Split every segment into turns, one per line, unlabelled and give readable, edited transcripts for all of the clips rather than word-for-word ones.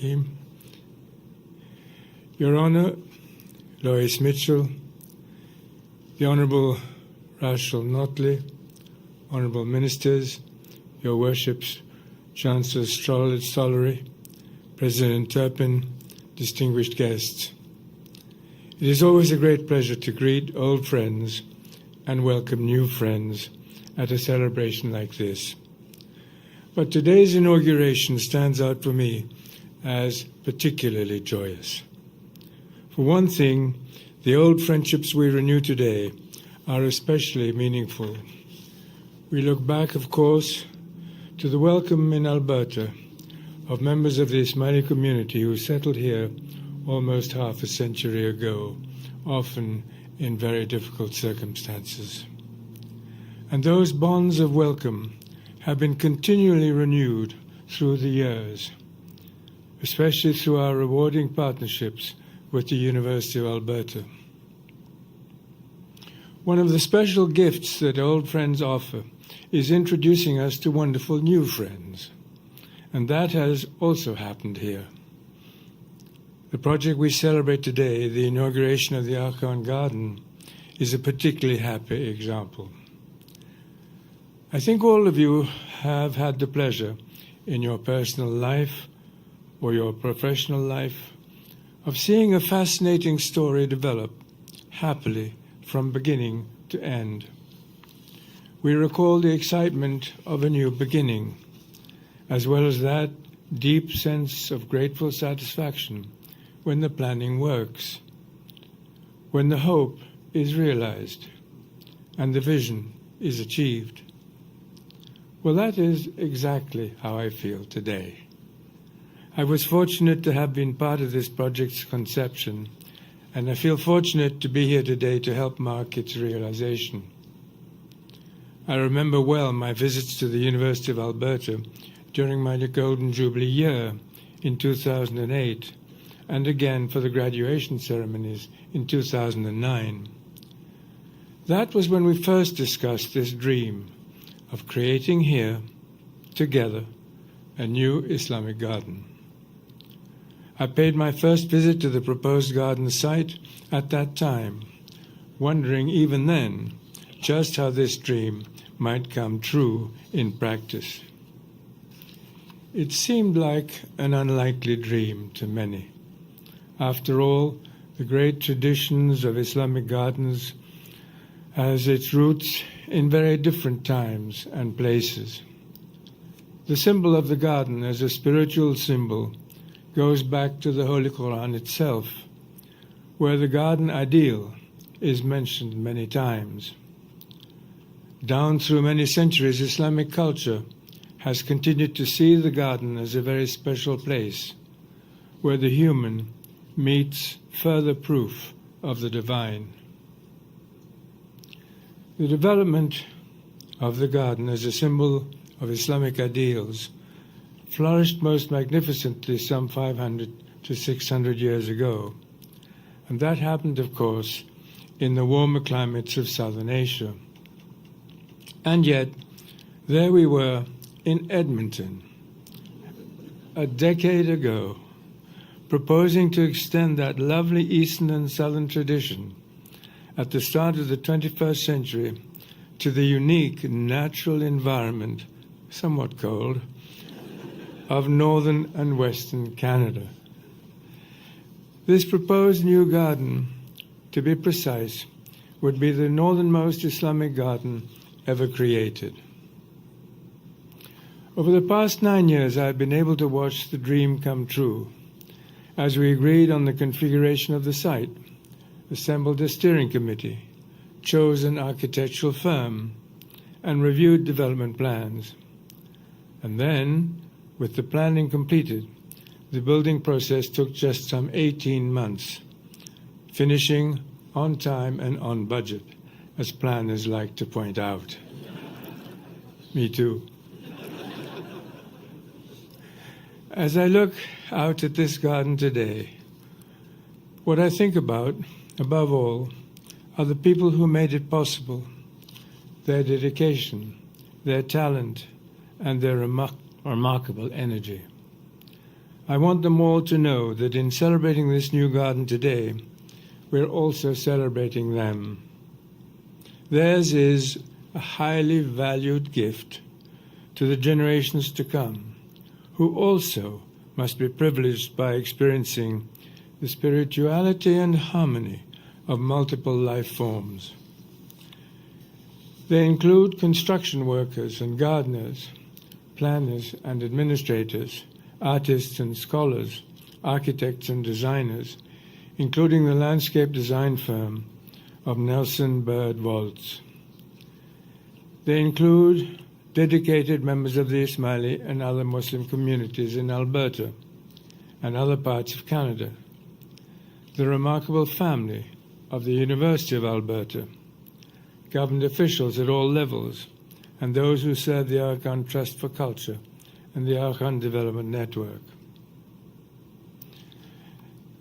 Rahim. Your Honour, Lois Mitchell, the Honourable Rachel Notley, Honourable Ministers, Your Worships, Chancellor Stollery, President Turpin, distinguished guests. It is always a great pleasure to greet old friends and welcome new friends at a celebration like this. But today's inauguration stands out for me as particularly joyous. For one thing, the old friendships we renew today are especially meaningful. We look back, of course, to the welcome in Alberta of members of the Ismaili community who settled here almost half a century ago, often in very difficult circumstances. And those bonds of welcome have been continually renewed through the years, especially through our rewarding partnerships with the University of Alberta. One of the special gifts that old friends offer is introducing us to wonderful new friends, and that has also happened here. The project we celebrate today, the inauguration of the Aga Khan Garden, is a particularly happy example. I think all of you have had the pleasure in your personal life or your professional life of seeing a fascinating story develop happily from beginning to end. We recall the excitement of a new beginning, as well as that deep sense of grateful satisfaction when the planning works, when the hope is realized and the vision is achieved. Well, that is exactly how I feel today. I was fortunate to have been part of this project's conception, and I feel fortunate to be here today to help mark its realization. I remember well my visits to the University of Alberta during my Golden Jubilee year in 2008, and again for the graduation ceremonies in 2009. That was when we first discussed this dream of creating here, together, a new Islamic garden. I paid my first visit to the proposed garden site at that time, wondering even then just how this dream might come true in practice. It seemed like an unlikely dream to many. After all, the great traditions of Islamic gardens has its roots in very different times and places. The symbol of the garden as a spiritual symbol goes back to the Holy Quran itself, where the garden ideal is mentioned many times. Down through many centuries, Islamic culture has continued to see the garden as a very special place where the human meets further proof of the divine. The development of the garden as a symbol of Islamic ideals flourished most magnificently some 500 to 600 years ago. And that happened, of course, in the warmer climates of Southern Asia. And yet, there we were in Edmonton, a decade ago, proposing to extend that lovely Eastern and Southern tradition at the start of the 21st century to the unique natural environment, somewhat cold, of northern and western Canada. This proposed new garden, to be precise, would be the northernmost Islamic garden ever created. Over the past 9 years, I've been able to watch the dream come true as we agreed on the configuration of the site, assembled a steering committee, chose an architectural firm, and reviewed development plans. And then, with the planning completed, the building process took just some 18 months, finishing on time and on budget, as planners like to point out. Me too. As I look out at this garden today, what I think about, above all, are the people who made it possible, their dedication, their talent, and their remarkable energy. I want them all to know that in celebrating this new garden today, we're also celebrating them. Theirs is a highly valued gift to the generations to come, who also must be privileged by experiencing the spirituality and harmony of multiple life forms. They include construction workers and gardeners, planners and administrators, artists and scholars, architects and designers, including the landscape design firm of Nelson Bird Waltz. They include dedicated members of the Ismaili and other Muslim communities in Alberta and other parts of Canada, the remarkable family of the University of Alberta, government officials at all levels, and those who serve the Aga Khan Trust for Culture and the Aga Khan Development Network.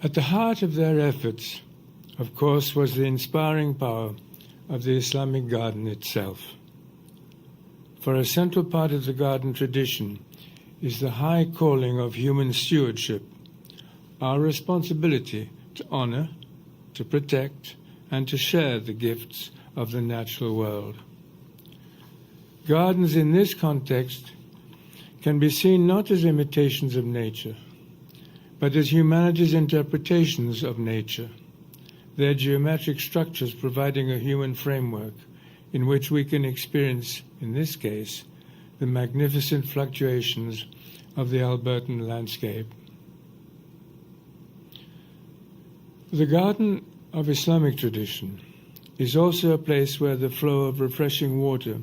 At the heart of their efforts, of course, was the inspiring power of the Islamic garden itself. For a central part of the garden tradition is the high calling of human stewardship, our responsibility to honor, to protect, and to share the gifts of the natural world. Gardens in this context can be seen not as imitations of nature, but as humanity's interpretations of nature, their geometric structures providing a human framework in which we can experience, in this case, the magnificent fluctuations of the Albertan landscape. The garden of Islamic tradition is also a place where the flow of refreshing water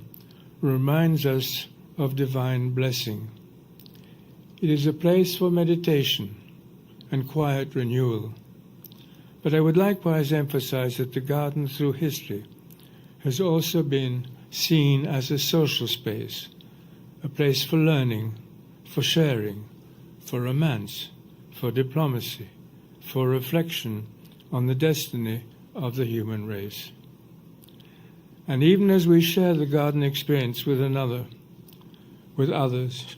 reminds us of divine blessing. It is a place for meditation and quiet renewal. But I would likewise emphasize that the garden through history has also been seen as a social space, a place for learning, for sharing, for romance, for diplomacy, for reflection on the destiny of the human race. And even as we share the garden experience with others,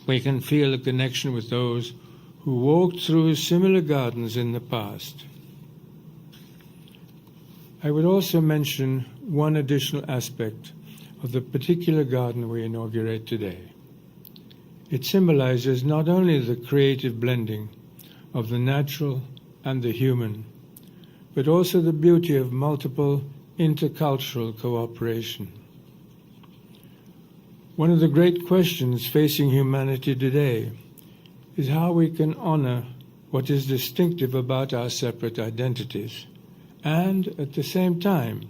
we can feel a connection with those who walked through similar gardens in the past. I would also mention one additional aspect of the particular garden we inaugurate today. It symbolizes not only the creative blending of the natural and the human, but also the beauty of multiple intercultural cooperation. One of the great questions facing humanity today is how we can honor what is distinctive about our separate identities and, at the same time,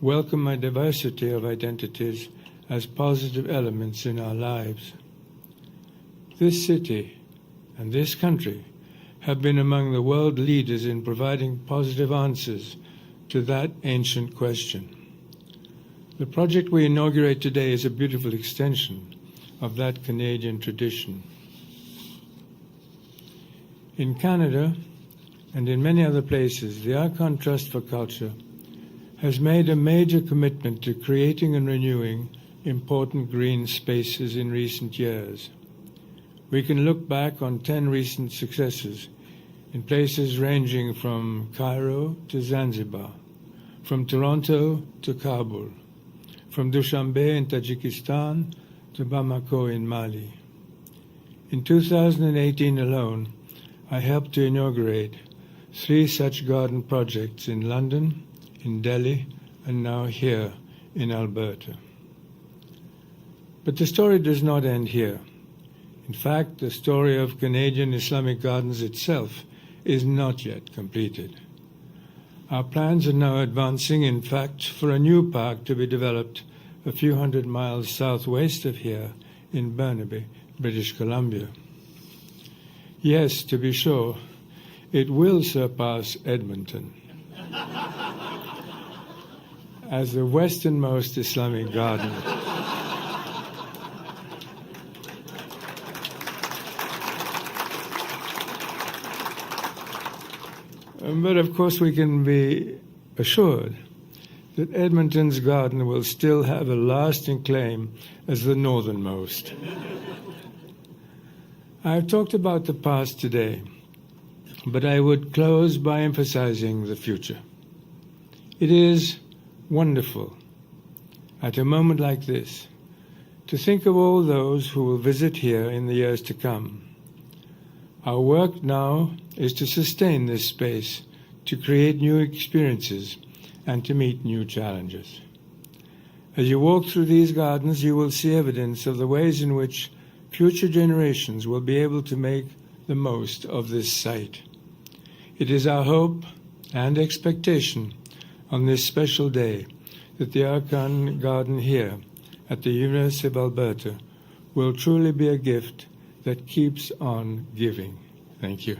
welcome a diversity of identities as positive elements in our lives. This city and this country have been among the world leaders in providing positive answers to that ancient question. The project we inaugurate today is a beautiful extension of that Canadian tradition. In Canada and in many other places, the Aga Khan Trust for Culture has made a major commitment to creating and renewing important green spaces in recent years. We can look back on 10 recent successes in places ranging from Cairo to Zanzibar, from Toronto to Kabul, from Dushanbe in Tajikistan to Bamako in Mali. In 2018 alone, I helped to inaugurate 3 such garden projects in London, in Delhi, and now here in Alberta. But the story does not end here. In fact, the story of Canadian Islamic Gardens itself is not yet completed. Our plans are now advancing, in fact, for a new park to be developed a few hundred miles southwest of here in Burnaby, British Columbia. Yes, to be sure, it will surpass Edmonton as the westernmost Islamic garden. But of course we can be assured that Edmonton's garden will still have a lasting claim as the northernmost. I've talked about the past today, but I would close by emphasizing the future. It is wonderful, at a moment like this, to think of all those who will visit here in the years to come. Our work now is to sustain this space, to create new experiences, and to meet new challenges. As you walk through these gardens, you will see evidence of the ways in which future generations will be able to make the most of this site. It is our hope and expectation on this special day that the Aga Khan Garden here at the University of Alberta will truly be a gift that keeps on giving. Thank you.